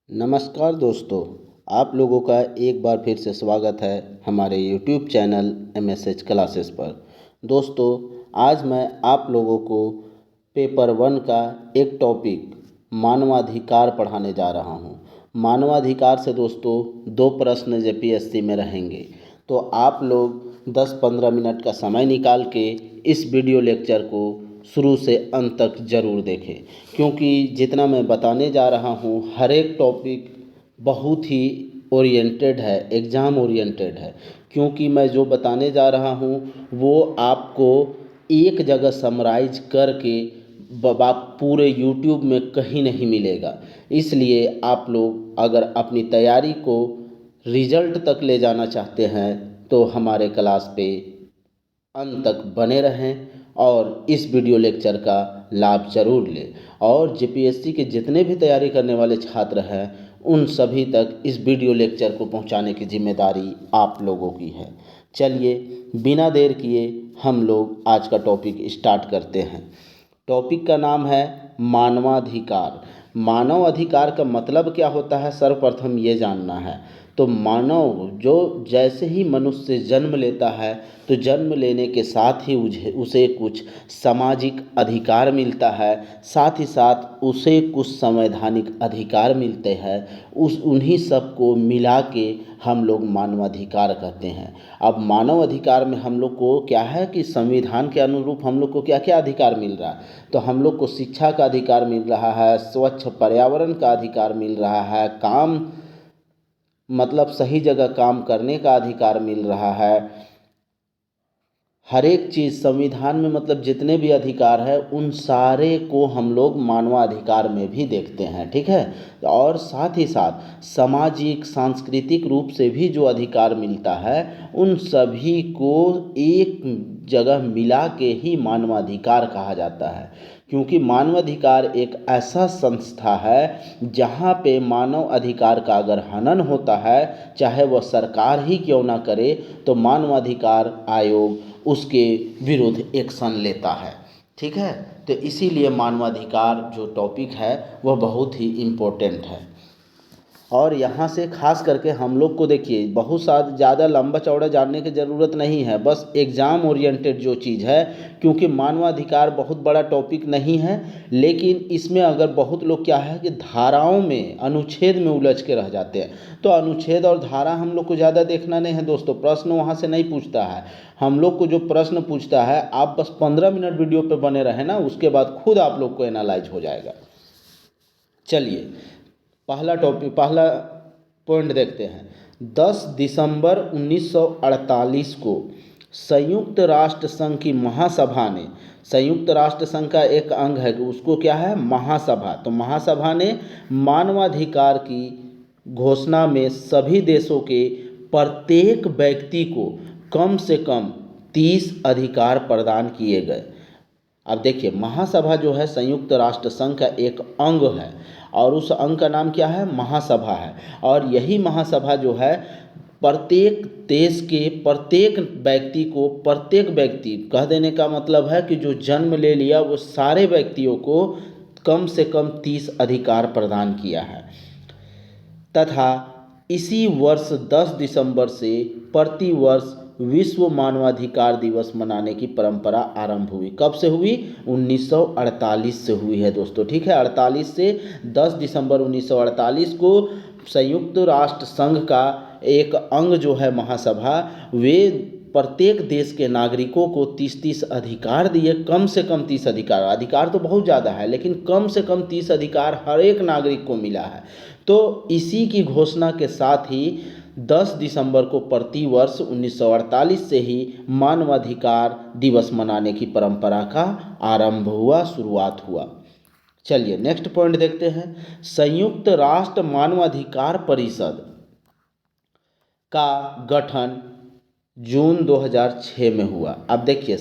नमस्कार दोस्तों, आप लोगों का एक बार फिर से स्वागत है हमारे YouTube चैनल MSH क्लासेस पर। दोस्तों, आज मैं आप लोगों को पेपर 1 का एक टॉपिक मानवाधिकार पढ़ाने जा रहा हूं। मानवाधिकार से दोस्तों 2 प्रश्न JPSC में रहेंगे, तो आप लोग 10-15 मिनट का समय निकाल के इस वीडियो लेक्चर को शुरू से अंत तक ज़रूर देखें, क्योंकि जितना मैं बताने जा रहा हूँ हर एक टॉपिक बहुत ही ओरिएंटेड है, एग्ज़ाम ओरिएंटेड है। क्योंकि मैं जो बताने जा रहा हूँ वो आपको एक जगह समराइज करके पूरे YouTube में कहीं नहीं मिलेगा। इसलिए आप लोग अगर अपनी तैयारी को रिजल्ट तक ले जाना चाहते हैं तो हमारे क्लास पे अंत तक बने रहें और इस वीडियो लेक्चर का लाभ ज़रूर लें। और JPSC के जितने भी तैयारी करने वाले छात्र हैं उन सभी तक इस वीडियो लेक्चर को पहुंचाने की जिम्मेदारी आप लोगों की है। चलिए बिना देर किए हम लोग आज का टॉपिक स्टार्ट करते हैं। टॉपिक का नाम है मानवाधिकार। मानव अधिकार का मतलब क्या होता है, सर्वप्रथम ये जानना है। तो मानव जो जैसे ही मनुष्य जन्म लेता है तो जन्म लेने के साथ ही उसे कुछ सामाजिक अधिकार मिलता है, साथ ही साथ उसे कुछ संवैधानिक अधिकार मिलते हैं। उन्हीं सब को मिला के हम लोग मानवाधिकार कहते हैं। अब मानव अधिकार में हम लोग को क्या है कि संविधान के अनुरूप हम लोग को क्या क्या अधिकार मिल रहा है। तो हम लोग को शिक्षा का अधिकार मिल रहा है, स्वच्छ पर्यावरण का अधिकार मिल रहा है, काम मतलब सही जगह काम करने का अधिकार मिल रहा है। हर एक चीज़ संविधान में मतलब जितने भी अधिकार है उन सारे को हम लोग मानवाधिकार में भी देखते हैं, ठीक है। और साथ ही साथ सामाजिक सांस्कृतिक रूप से भी जो अधिकार मिलता है उन सभी को एक जगह मिला के ही मानवाधिकार कहा जाता है। क्योंकि मानवाधिकार एक ऐसा संस्था है जहाँ पे मानव अधिकार का अगर हनन होता है, चाहे वह सरकार ही क्यों ना करे, तो मानवाधिकार आयोग उसके विरुद्ध एक्शन लेता है, ठीक है। तो इसीलिए मानवाधिकार जो टॉपिक है वह बहुत ही इम्पोर्टेंट है। और यहाँ से खास करके हम लोग को देखिए बहुत ज़्यादा लंबा चौड़ा जानने की ज़रूरत नहीं है, बस एग्ज़ाम ओरिएंटेड जो चीज़ है। क्योंकि मानवाधिकार बहुत बड़ा टॉपिक नहीं है, लेकिन इसमें अगर बहुत लोग क्या है कि धाराओं में अनुच्छेद में उलझ के रह जाते हैं। तो अनुच्छेद और धारा हम लोग को ज़्यादा देखना नहीं है दोस्तों, प्रश्न वहाँ से नहीं पूछता है। हम लोग को जो प्रश्न पूछता है, आप बस 15 मिनट वीडियो पर बने रहें ना, उसके बाद खुद आप लोग को एनालाइज हो जाएगा। चलिए पहला पॉइंट देखते हैं। 10 दिसंबर 1948 को संयुक्त राष्ट्र संघ की महासभा ने, संयुक्त राष्ट्र संघ का एक अंग है उसको क्या है, महासभा। तो महासभा ने मानवाधिकार की घोषणा में सभी देशों के प्रत्येक व्यक्ति को कम से कम 30 अधिकार प्रदान किए गए। अब देखिए महासभा जो है संयुक्त राष्ट्र संघ का एक अंग है और उस अंग का नाम क्या है, महासभा है। और यही महासभा जो है प्रत्येक देश के प्रत्येक व्यक्ति कह देने का मतलब है कि जो जन्म ले लिया वो सारे व्यक्तियों को कम से कम 30 अधिकार प्रदान किया है। तथा इसी वर्ष 10 दिसंबर से प्रति वर्ष विश्व मानवाधिकार दिवस मनाने की परंपरा आरंभ हुई। कब से हुई, 1948 से हुई है दोस्तों, ठीक है। 48 से 10 दिसंबर 1948 को संयुक्त राष्ट्र संघ का एक अंग जो है महासभा, वे प्रत्येक देश के नागरिकों को 30-30 अधिकार दिए। कम से कम 30 अधिकार तो बहुत ज़्यादा है, लेकिन कम से कम 30 अधिकार हर एक नागरिक को मिला है। तो इसी की घोषणा के साथ ही 10 दिसंबर को प्रति वर्ष 1948 से ही मानवाधिकार दिवस मनाने की परंपरा का आरंभ हुआ, शुरुआत हुआ। चलिए नेक्स्ट पॉइंट देखते हैं। संयुक्त राष्ट्र मानवाधिकार परिषद का गठन जून 2006 में हुआ। अब देखिए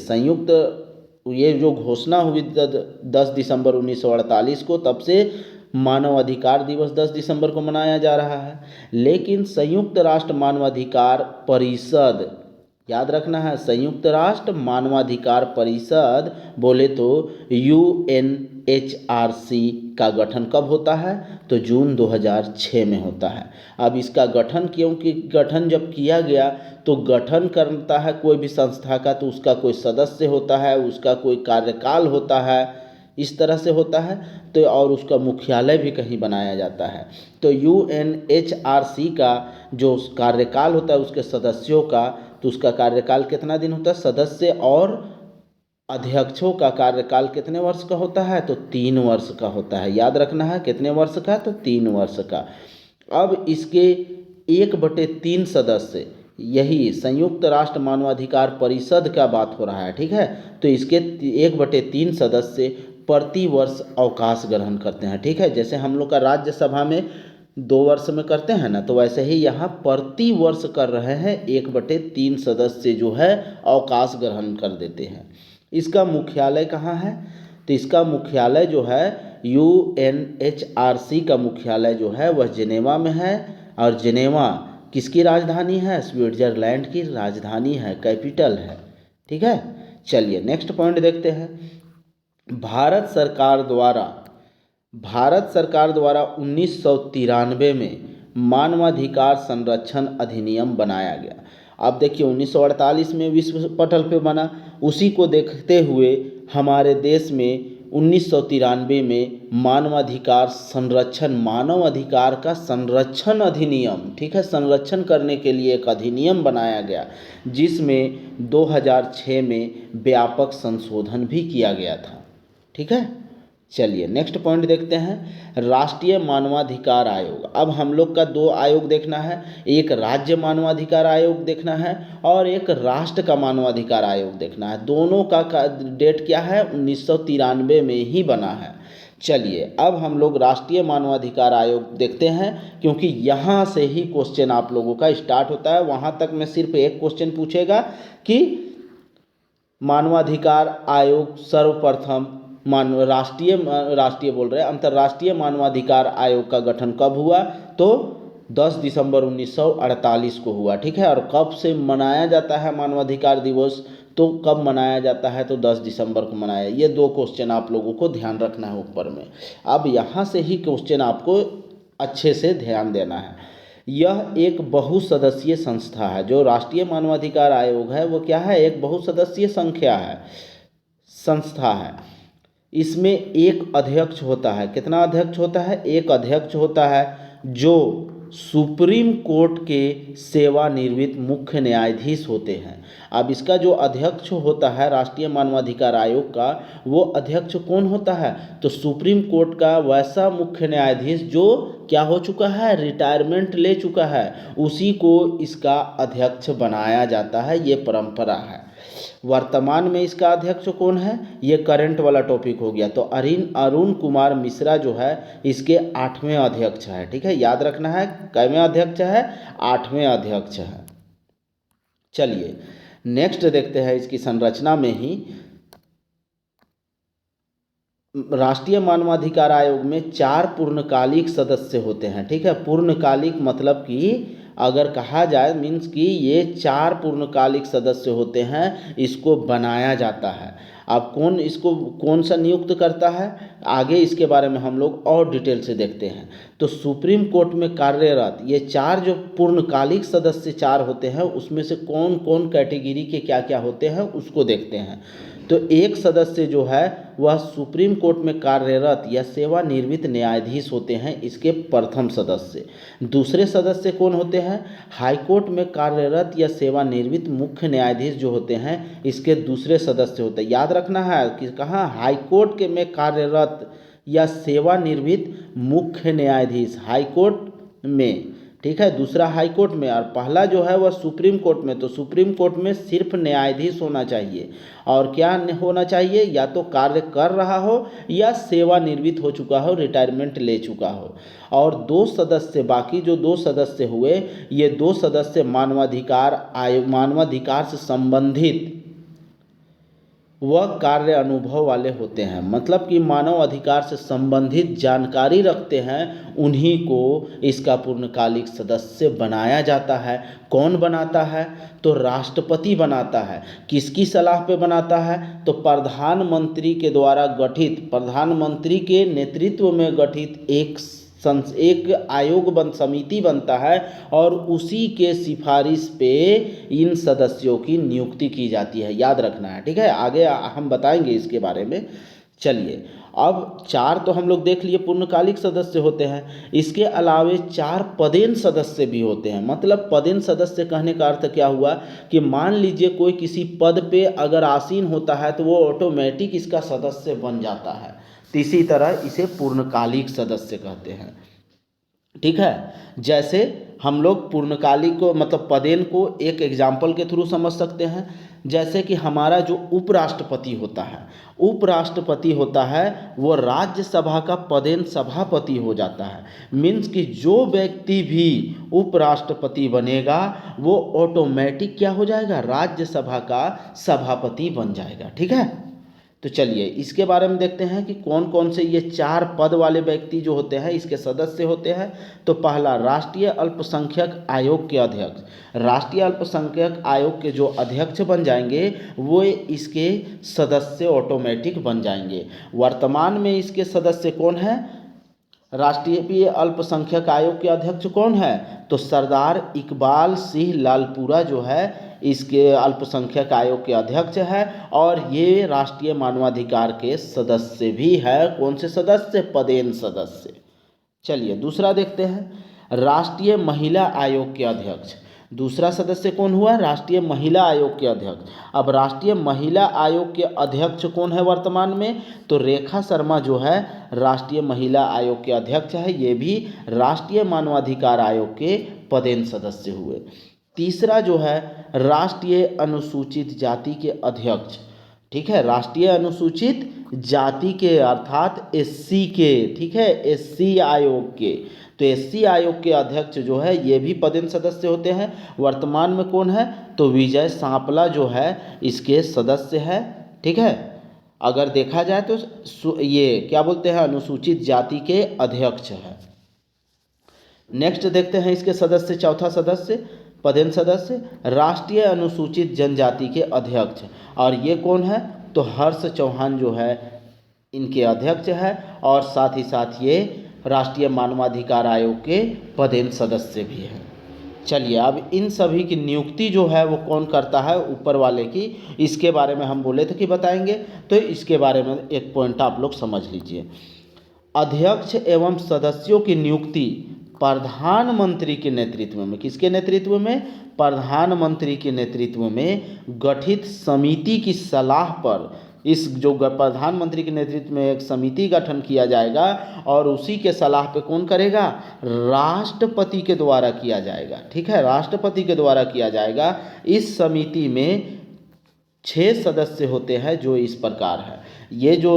ये जो घोषणा हुई 10 दिसंबर 1948 को, तब से मानवाधिकार दिवस 10 दिसंबर को मनाया जा रहा है। लेकिन संयुक्त राष्ट्र मानवाधिकार परिषद, याद रखना है, संयुक्त राष्ट्र मानवाधिकार परिषद बोले तो UNHRC का गठन कब होता है, तो जून 2006 में होता है। अब इसका गठन, क्योंकि गठन जब किया गया तो गठन करता है कोई भी संस्था का तो उसका कोई सदस्य होता है, उसका कोई कार्यकाल होता है, इस तरह से होता है। तो और उसका मुख्यालय भी कहीं बनाया जाता है। तो UNHRC का जो कार्यकाल होता है उसके सदस्यों का, तो उसका कार्यकाल कितना दिन होता है, सदस्य और अध्यक्षों का कार्यकाल कितने वर्ष का होता है, तो 3 वर्ष का होता है। याद रखना है कितने वर्ष का, तो 3 वर्ष का। अब इसके 1/3 सदस्य, यही संयुक्त राष्ट्र मानवाधिकार परिषद का बात हो रहा है, ठीक है। तो इसके 1/3 सदस्य प्रति वर्ष अवकाश ग्रहण करते हैं, ठीक है। जैसे हम लोग का राज्यसभा में 2 वर्ष में करते हैं ना, तो वैसे ही यहाँ प्रति वर्ष कर रहे हैं, 1/3 सदस्य जो है अवकाश ग्रहण कर देते हैं। इसका मुख्यालय कहाँ है, तो इसका मुख्यालय जो है UNHRC का मुख्यालय जो है वह जिनेवा में है। और जिनेवा किसकी राजधानी है, स्विट्जरलैंड की राजधानी है, कैपिटल है, ठीक है। चलिए नेक्स्ट पॉइंट देखते हैं। भारत सरकार द्वारा 1993 में मानवाधिकार संरक्षण अधिनियम बनाया गया। अब देखिए 1948 में विश्व पटल पे बना, उसी को देखते हुए हमारे देश में 1993 में मानवाधिकार मानव अधिकार का संरक्षण अधिनियम, ठीक है, संरक्षण करने के लिए एक अधिनियम बनाया गया, जिसमें 2006 में व्यापक संशोधन भी किया गया था, ठीक है। चलिए नेक्स्ट पॉइंट देखते हैं, राष्ट्रीय मानवाधिकार आयोग। अब हम लोग का 2 आयोग देखना है, एक राज्य मानवाधिकार आयोग देखना है और एक राष्ट्र का मानवाधिकार आयोग देखना है। दोनों का डेट क्या है, 1993 में ही बना है। चलिए अब हम लोग राष्ट्रीय मानवाधिकार आयोग देखते हैं, क्योंकि यहाँ से ही क्वेश्चन आप लोगों का स्टार्ट होता है। वहाँ तक में सिर्फ एक क्वेश्चन पूछेगा कि मानवाधिकार आयोग सर्वप्रथम अंतर्राष्ट्रीय मानवाधिकार आयोग का गठन कब हुआ, तो 10 दिसंबर 1948 को हुआ, ठीक है। और कब से मनाया जाता है मानवाधिकार दिवस, तो कब मनाया जाता है, तो 10 दिसंबर को मनाया। ये 2 क्वेश्चन आप लोगों को ध्यान रखना है ऊपर में। अब यहाँ से ही क्वेश्चन आपको अच्छे से ध्यान देना है। यह एक बहुसदस्यीय संस्था है, जो राष्ट्रीय मानवाधिकार आयोग है वो क्या है, एक बहुसदस्यीय संस्था है। इसमें एक अध्यक्ष होता है, कितना अध्यक्ष होता है, एक अध्यक्ष होता है, जो सुप्रीम कोर्ट के सेवानिवृत्त मुख्य न्यायाधीश होते हैं। अब इसका जो अध्यक्ष होता है राष्ट्रीय मानवाधिकार आयोग का, वो अध्यक्ष कौन होता है, तो सुप्रीम कोर्ट का वैसा मुख्य न्यायाधीश जो क्या हो चुका है, रिटायरमेंट ले चुका है, उसी को इसका अध्यक्ष बनाया जाता है। ये परंपरा है। वर्तमान में इसका अध्यक्ष कौन है, ये करंट वाला टॉपिक हो गया। तो अरुण कुमार मिश्रा जो है इसके 8वें अध्यक्ष है, ठीक है। याद रखना है कैवें अध्यक्ष है, 8वें अध्यक्ष है। चलिए नेक्स्ट देखते हैं, इसकी संरचना में ही राष्ट्रीय मानवाधिकार आयोग में 4 पूर्णकालिक सदस्य होते हैं, ठीक है। पूर्णकालिक मतलब कि अगर कहा जाए मीन्स कि ये 4 पूर्णकालिक सदस्य होते हैं, इसको बनाया जाता है। अब कौन सा नियुक्त करता है, आगे इसके बारे में हम लोग और डिटेल से देखते हैं। तो सुप्रीम कोर्ट में कार्यरत ये 4 जो पूर्णकालिक सदस्य 4 होते हैं, उसमें से कौन कौन कैटेगरी के क्या क्या होते हैं उसको देखते हैं। तो एक सदस्य जो है वह सुप्रीम कोर्ट में कार्यरत या सेवानिवृत्त न्यायाधीश होते हैं, इसके प्रथम सदस्य। दूसरे सदस्य कौन होते हैं, हाई कोर्ट में कार्यरत या सेवानिवृत्त मुख्य न्यायाधीश जो होते हैं, इसके दूसरे सदस्य होते हैं। याद रखना है कि कहाँ, हाई कोर्ट के में कार्यरत या सेवानिवृत्त मुख्य न्यायाधीश, हाई कोर्ट में, ठीक है, दूसरा हाई कोर्ट में, और पहला जो है वह सुप्रीम कोर्ट में। तो सुप्रीम कोर्ट में सिर्फ न्यायाधीश होना चाहिए, और क्या होना चाहिए, या तो कार्य कर रहा हो या सेवानिवृत्त हो चुका हो, रिटायरमेंट ले चुका हो। और 2 सदस्य, बाकी जो 2 सदस्य हुए, ये 2 सदस्य मानवाधिकार से संबंधित वह कार्य अनुभव वाले होते हैं, मतलब कि मानव अधिकार से संबंधित जानकारी रखते हैं, उन्हीं को इसका पूर्णकालिक सदस्य बनाया जाता है। कौन बनाता है, तो राष्ट्रपति बनाता है। किसकी सलाह पे बनाता है, तो प्रधानमंत्री के द्वारा गठित, प्रधानमंत्री के नेतृत्व में गठित एक एक आयोग समिति बनता है और उसी के सिफारिश पे इन सदस्यों की नियुक्ति की जाती है, याद रखना है, ठीक है। आगे हम बताएंगे इसके बारे में। चलिए, अब 4 तो हम लोग देख लिए पूर्णकालिक सदस्य होते हैं, इसके अलावे 4 पदेन सदस्य भी होते हैं। मतलब पदेन सदस्य कहने का अर्थ क्या हुआ कि मान लीजिए कोई किसी पद पे अगर आसीन होता है तो वो ऑटोमेटिक इसका सदस्य बन जाता है, तो इसी तरह इसे पूर्णकालिक सदस्य कहते हैं, ठीक है। जैसे हम लोग पूर्णकालिक को मतलब पदेन को एक एग्जाम्पल के थ्रू समझ सकते हैं। जैसे कि हमारा जो उपराष्ट्रपति होता है वो राज्यसभा का पदेन सभापति हो जाता है। मीन्स कि जो व्यक्ति भी उपराष्ट्रपति बनेगा वो ऑटोमेटिक क्या हो जाएगा, राज्यसभा का सभापति बन जाएगा, ठीक है। तो चलिए इसके बारे में देखते हैं कि कौन कौन से ये 4 पद वाले व्यक्ति जो होते हैं इसके सदस्य होते हैं। तो पहला, राष्ट्रीय अल्पसंख्यक आयोग के अध्यक्ष। राष्ट्रीय अल्पसंख्यक आयोग के जो अध्यक्ष बन जाएंगे वो इसके सदस्य ऑटोमेटिक बन जाएंगे। वर्तमान में इसके सदस्य कौन है? राष्ट्रीय अल्पसंख्यक आयोग के अध्यक्ष कौन है? तो सरदार इकबाल सिंह लालपुरा जो है इसके अल्पसंख्यक आयोग के अध्यक्ष है और ये राष्ट्रीय मानवाधिकार के सदस्य भी है। कौन से सदस्य? पदेन सदस्य। चलिए दूसरा देखते हैं, राष्ट्रीय महिला आयोग के अध्यक्ष। दूसरा सदस्य कौन हुआ? राष्ट्रीय महिला आयोग के अध्यक्ष। अब राष्ट्रीय महिला आयोग के अध्यक्ष कौन है वर्तमान में? तो रेखा शर्मा जो है राष्ट्रीय महिला आयोग के अध्यक्ष है। ये भी राष्ट्रीय मानवाधिकार आयोग के पदेन सदस्य हुए। तीसरा जो है राष्ट्रीय अनुसूचित जाति के अध्यक्ष, ठीक है। राष्ट्रीय अनुसूचित जाति के अर्थात एससी के, ठीक है, एससी आयोग के। तो एससी आयोग के अध्यक्ष जो है ये भी पदेन सदस्य होते हैं। वर्तमान में कौन है? तो विजय सांपला जो है इसके सदस्य है, ठीक है। अगर देखा जाए तो ये क्या बोलते हैं, अनुसूचित जाति के अध्यक्ष है। नेक्स्ट देखते हैं इसके सदस्य, चौथा सदस्य पदेन सदस्य राष्ट्रीय अनुसूचित जनजाति के अध्यक्ष। और ये कौन है? तो हर्ष चौहान जो है इनके अध्यक्ष है और साथ ही साथ ये राष्ट्रीय मानवाधिकार आयोग के पदेन सदस्य भी हैं। चलिए अब इन सभी की नियुक्ति जो है वो कौन करता है ऊपर वाले की, इसके बारे में हम बोले थे कि बताएंगे, तो इसके बारे में एक पॉइंट आप लोग समझ लीजिए। अध्यक्ष एवं सदस्यों की नियुक्ति प्रधानमंत्री के नेतृत्व में, किसके नेतृत्व में? प्रधानमंत्री के नेतृत्व में गठित समिति की सलाह पर, इस जो प्रधानमंत्री के नेतृत्व में एक समिति गठन किया जाएगा और उसी के सलाह पे कौन करेगा? राष्ट्रपति के द्वारा किया जाएगा, ठीक है, राष्ट्रपति के द्वारा किया जाएगा। इस समिति में 6 सदस्य होते हैं जो इस प्रकार है। ये जो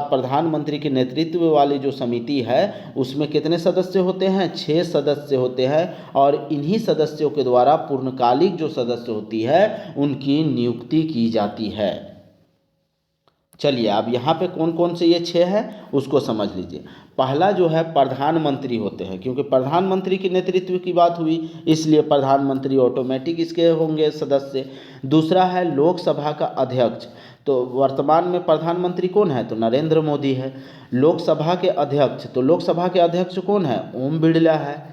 प्रधानमंत्री के नेतृत्व वाली जो समिति है उसमें कितने सदस्य होते हैं? 6 सदस्य होते हैं और इन्हीं सदस्यों के द्वारा पूर्णकालिक जो सदस्य होती है उनकी नियुक्ति की जाती है। चलिए अब यहाँ पे कौन कौन से ये 6 है उसको समझ लीजिए। पहला जो है प्रधानमंत्री होते हैं, क्योंकि प्रधानमंत्री के नेतृत्व की बात हुई इसलिए प्रधानमंत्री ऑटोमेटिक इसके होंगे सदस्य। दूसरा है लोकसभा का अध्यक्ष। तो वर्तमान में प्रधानमंत्री कौन है? तो नरेंद्र मोदी है। लोकसभा के अध्यक्ष, तो लोकसभा के अध्यक्ष कौन है? ओम बिरला है।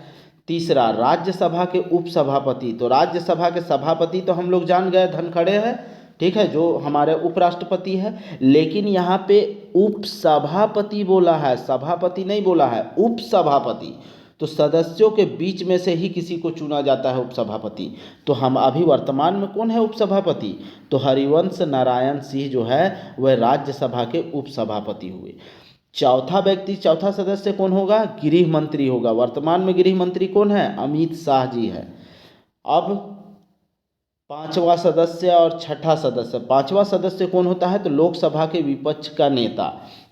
तीसरा राज्यसभा के उपसभापति, तो राज्यसभा के सभापति तो हम लोग जान गए धनखड़े हैं, ठीक है, जो हमारे उपराष्ट्रपति है। लेकिन यहाँ पे उपसभापति बोला है, सभापति नहीं बोला है, उपसभापति। तो सदस्यों के बीच में से ही किसी को चुना जाता है उपसभापति। तो हम अभी वर्तमान में कौन है उपसभापति? तो हरिवंश नारायण सिंह जो है वह राज्यसभा के उपसभापति हुए। चौथा व्यक्ति, चौथा सदस्य कौन होगा? गृह मंत्री होगा। वर्तमान में गृह मंत्री कौन है? अमित शाह जी है। अब पांचवा सदस्य और छठा सदस्य, पांचवा सदस्य कौन होता है? तो लोकसभा के विपक्ष का नेता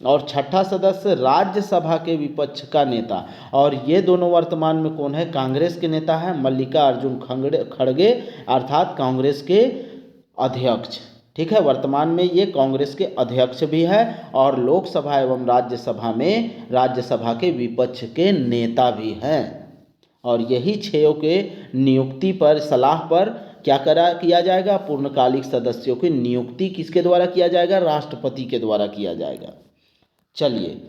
और छठा सदस्य राज्यसभा के विपक्ष का नेता। और ये दोनों वर्तमान में कौन है? कांग्रेस के नेता है मल्लिकार्जुन खड़गे अर्थात कांग्रेस के अध्यक्ष, ठीक है। वर्तमान में ये कांग्रेस के अध्यक्ष भी है और लोकसभा एवं राज्यसभा में राज्यसभा के विपक्ष के नेता भी हैं। और यही 6 के नियुक्ति पर, सलाह पर क्या किया जाएगा? पूर्णकालिक सदस्यों की नियुक्ति किसके द्वारा किया जाएगा? राष्ट्रपति के द्वारा किया जाएगा। चलिए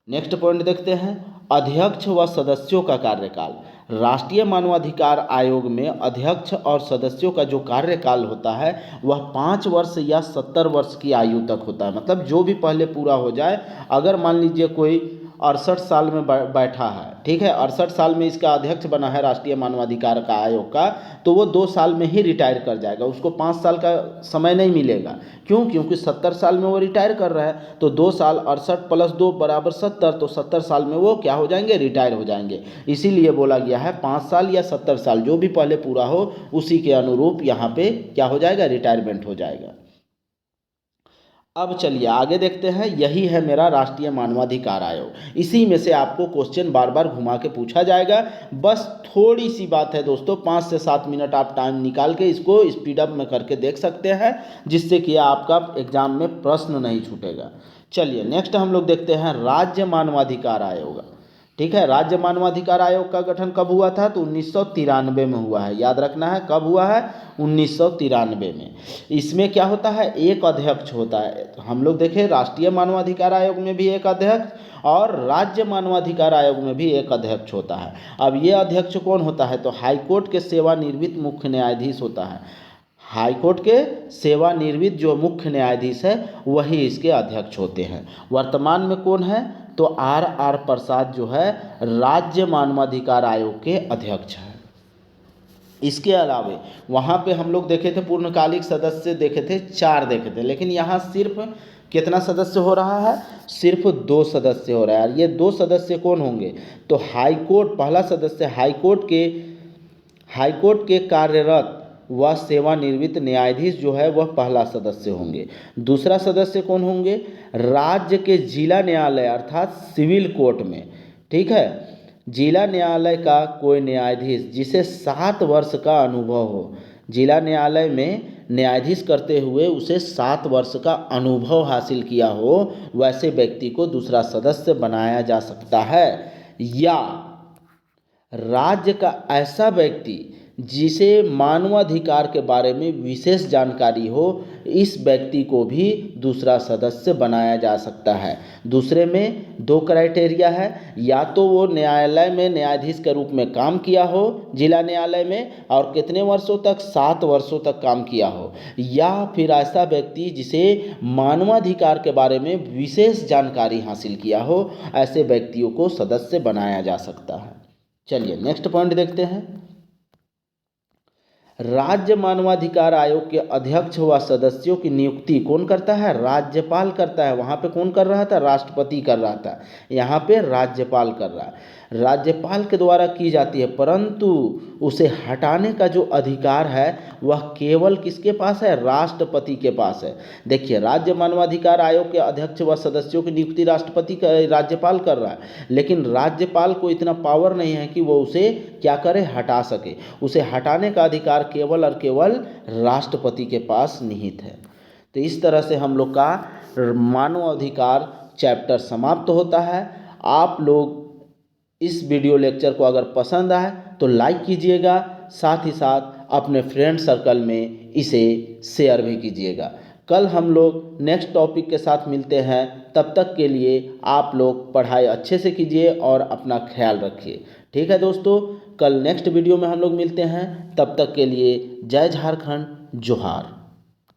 नेक्स्ट पॉइंट देखते हैं। अध्यक्ष व सदस्यों का कार्यकाल। राष्ट्रीय मानवाधिकार आयोग में अध्यक्ष और सदस्यों का जो कार्यकाल होता है वह 5 वर्ष या 70 वर्ष की आयु तक होता है। मतलब जो भी पहले पूरा हो जाए, अगर मान लीजिए कोई 68 साल में बैठा है, ठीक है, 68 साल में इसका अध्यक्ष बना है राष्ट्रीय मानवाधिकार का आयोग का, तो वो 2 साल में ही रिटायर कर जाएगा, उसको 5 साल का समय नहीं मिलेगा। क्यों? क्योंकि 70 साल में वो रिटायर कर रहा है, तो 2 साल 68 + 2 = 70, तो 70 साल में वो क्या हो जाएंगे? रिटायर हो जाएंगे। इसीलिए बोला गया है 5 साल या 70 साल जो भी पहले पूरा हो उसी के अनुरूप यहाँ पे क्या हो जाएगा? रिटायरमेंट हो जाएगा। अब चलिए आगे देखते हैं। यही है मेरा राष्ट्रीय मानवाधिकार आयोग। इसी में से आपको क्वेश्चन बार बार घुमा के पूछा जाएगा। बस थोड़ी सी बात है दोस्तों, 5 से 7 मिनट आप टाइम निकाल के इसको स्पीड अप में करके देख सकते हैं, जिससे कि आपका एग्जाम में प्रश्न नहीं छूटेगा। चलिए नेक्स्ट हम लोग देखते हैं राज्य मानवाधिकार आयोग। ठीक है, राज्य मानवाधिकार आयोग का गठन कब हुआ था? तो 1993 में हुआ है। याद रखना है कब हुआ है? 1993 में। इसमें क्या होता है? एक अध्यक्ष होता है। तो हम लोग देखें राष्ट्रीय मानवाधिकार आयोग में भी एक अध्यक्ष और राज्य मानवाधिकार आयोग में भी एक अध्यक्ष होता है। अब ये अध्यक्ष कौन होता है? तो हाईकोर्ट के सेवानिवृत्त मुख्य न्यायाधीश होता है। हाईकोर्ट के सेवानिवृत्त जो मुख्य न्यायाधीश है वही इसके अध्यक्ष होते हैं। वर्तमान में कौन है? तो R प्रसाद जो है राज्य मानवाधिकार आयोग के अध्यक्ष हैं। इसके अलावे वहाँ पे हम लोग देखे थे पूर्णकालिक सदस्य देखे थे, 4 देखे थे, लेकिन यहाँ सिर्फ कितना सदस्य हो रहा है? सिर्फ 2 सदस्य हो रहा है। ये 2 सदस्य कौन होंगे? तो हाईकोर्ट, पहला सदस्य हाईकोर्ट के कार्यरत व सेवानिवृत्त न्यायाधीश जो है वह पहला सदस्य होंगे। दूसरा सदस्य कौन होंगे? राज्य के जिला न्यायालय अर्थात सिविल कोर्ट में, ठीक है, जिला न्यायालय का कोई न्यायाधीश जिसे 7 वर्ष का अनुभव हो। जिला न्यायालय में न्यायाधीश करते हुए उसे 7 वर्ष का अनुभव हासिल किया हो, वैसे व्यक्ति को दूसरा सदस्य बनाया जा सकता है। या राज्य का ऐसा व्यक्ति जिसे मानवाधिकार के बारे में विशेष जानकारी हो, इस व्यक्ति को भी दूसरा सदस्य बनाया जा सकता है। दूसरे में 2 क्राइटेरिया है, या तो वो न्यायालय में न्यायाधीश के रूप में काम किया हो जिला न्यायालय में, और कितने वर्षों तक? 7 वर्षों तक काम किया हो, या फिर ऐसा व्यक्ति जिसे मानवाधिकार के बारे में विशेष जानकारी हासिल किया हो, ऐसे व्यक्तियों को सदस्य बनाया जा सकता है। चलिए नेक्स्ट पॉइंट देखते हैं। राज्य मानवाधिकार आयोग के अध्यक्ष व सदस्यों की नियुक्ति कौन करता है? राज्यपाल करता है। वहाँ पे कौन कर रहा था? राष्ट्रपति कर रहा था। यहाँ पे राज्यपाल कर रहा है। राज्यपाल के द्वारा की जाती है, परंतु उसे हटाने का जो अधिकार है वह केवल किसके पास है? राष्ट्रपति के पास है। देखिए राज्य मानवाधिकार आयोग के अध्यक्ष व सदस्यों की नियुक्ति राज्यपाल कर रहा है, लेकिन राज्यपाल को इतना पावर नहीं है कि वो उसे क्या करे? हटा सके। उसे हटाने का अधिकार केवल और केवल राष्ट्रपति के पास निहित है। तो इस तरह से हम लोग का मानवाधिकार चैप्टर समाप्त होता है। आप लोग इस वीडियो लेक्चर को अगर पसंद आए तो लाइक कीजिएगा, साथ ही साथ अपने फ्रेंड सर्कल में इसे शेयर भी कीजिएगा। कल हम लोग नेक्स्ट टॉपिक के साथ मिलते हैं। तब तक के लिए आप लोग पढ़ाई अच्छे से कीजिए और अपना ख्याल रखिए। ठीक है दोस्तों, कल नेक्स्ट वीडियो में हम लोग मिलते हैं। तब तक के लिए जय झारखंड, जोहार।